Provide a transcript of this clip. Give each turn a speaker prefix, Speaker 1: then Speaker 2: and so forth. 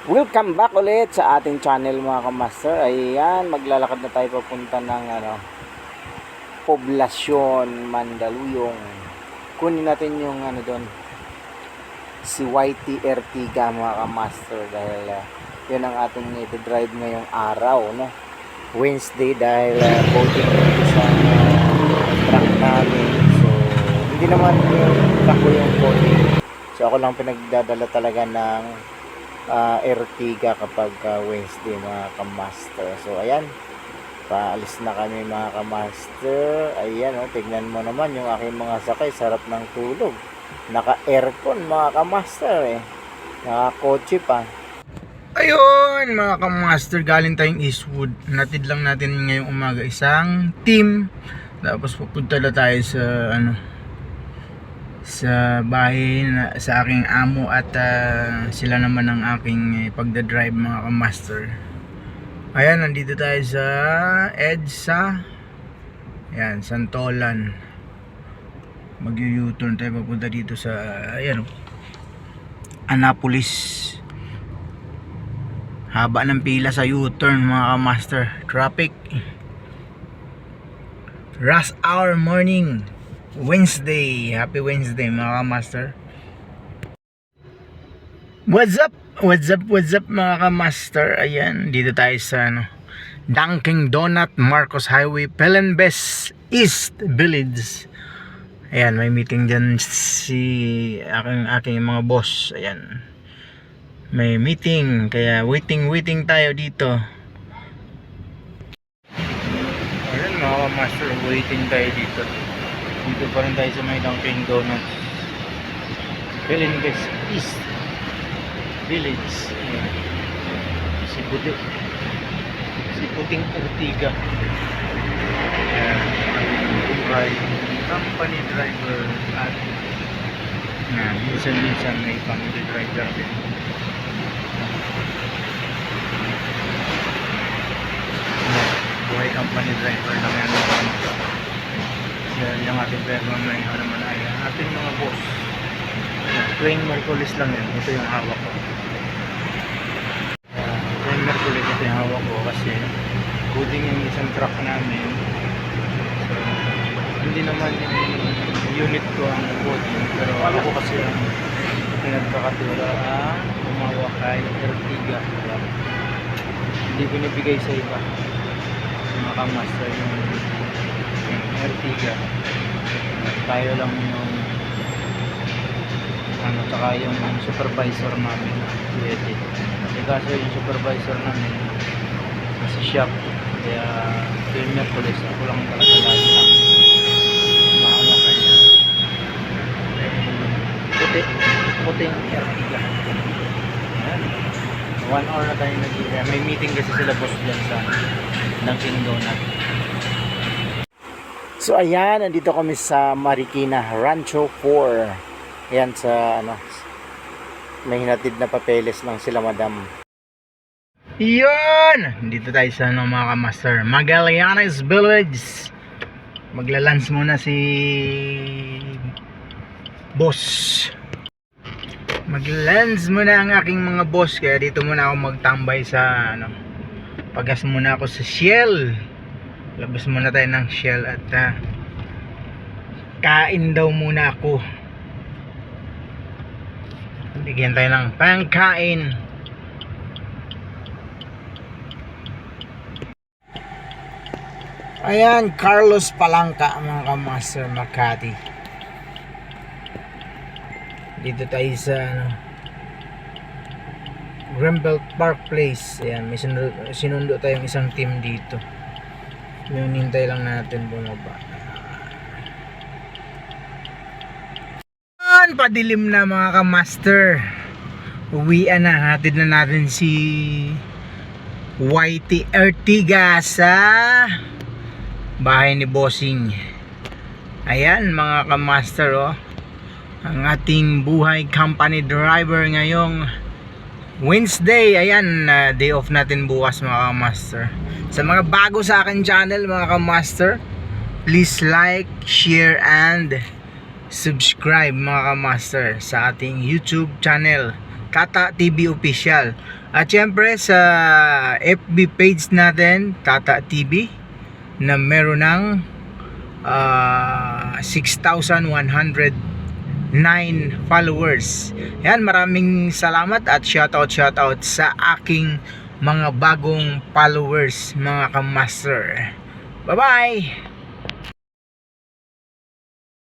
Speaker 1: Welcome back ulit sa ating channel mga kamaster. Ayan, maglalakad na tayo papunta ng Poblasyon, Mandaluyong. Kunin natin yung doon, si YT Ertiga mga kamaster, dahil yun ang ating i-drive ngayong araw, no? Wednesday, dahil voting sa truck namin. So, hindi naman yung truck ko yung voting. So, ako lang pinagdadala talaga ng Ertiga kapag Wednesday mga kamaster. So ayan, paalis na kami mga kamaster. Ayan, tignan mo naman yung aking mga sakay, sarap ng tulog, naka aircon mga kamaster, naka kotse pa.
Speaker 2: Ayun mga kamaster, galing tayong Eastwood. Natid lang natin ngayong umaga isang team, tapos pupunta na tayo sa bahay sa aking amo at sila naman ang aking pagdadrive mga kamaster. Ayan, nandito tayo sa EDSA. Ayan, Santolan. Mag-U-turn tayo papunta dito sa Annapolis. Haba ng pila sa U-turn mga kamaster. Traffic. Rush hour morning Wednesday. Happy Wednesday mga kamaster. What's up? What's up? What's up mga kamaster? Ayan, dito tayo sa Dunkin Donut, Marcos Highway, Pelembes East Village. Ayan, may meeting dyan si aking mga boss. Ayan, may meeting, kaya waiting tayo dito. Ayan mga kamaster, waiting tayo dito. Dito pa rin tayo sa may Dunkin Donuts, Pelembes East Village. Ayan. Si Puting Ertiga. Ayan. Company driver at minsan may family driver din. Buhay company driver lang yan. Yung ating driver na yung naman ay ating mga boss. Tuwing Merkulis lang yan. Ito yung hawak ko. Tuwing Merkulis ito yung hawak ko kasi coding yung isang truck namin. So, hindi naman yung unit ko ang coding, pero ako kasi ang pinagkakatura ang umawak kay Ertiga. Hindi binibigay sa iba mga kamaster yung Ertiga. Tayo lang yung tsaka yung supervisor namin, kasi yung supervisor namin nasa shop, kaya tuwing Merkulis ako lang talaga lagi lang bahala kanya. Puting Ertiga. 1 hour na tayo may meeting kasi sila boss dyan sa Dunkin Donut.
Speaker 1: So ayan, nandito kami sa Marikina Rancho 4. Ayan, sa may hinatid na papeles lang sila madam.
Speaker 2: Yun! Dito tayo sa mga kamaster, Magallanes Village. Maglalunch muna si boss. Maglalunch muna ang aking mga boss, kaya dito muna ako magtambay sa pagas muna ako sa Shell. Labas muna tayo ng Shell at kain daw muna ako. Bigyan tayo ng pangkain. Ayan, Carlos Palangka mga kamaster, Makati. Dito tayo sa Greenbelt Park Place. Ayan, may sinundo tayong isang team dito. Yung hintay lang natin bumaba. Padilim na mga kamaster. Uwian na, hatid na natin si YT Ertiga sa bahay ni Bossing. Ayan mga kamaster, ang ating buhay company driver ngayong Wednesday. Ayan, day off natin bukas mga kamaster. Sa mga bago sa akin channel mga kamaster, please like, share and subscribe mga kamaster sa ating YouTube channel.
Speaker 1: Tata TV Official. At syempre sa FB page natin, Tata TV, na meron ng 6,109 followers. Yan, maraming salamat at shoutout sa aking mga bagong followers, mga kamaster. Bye bye!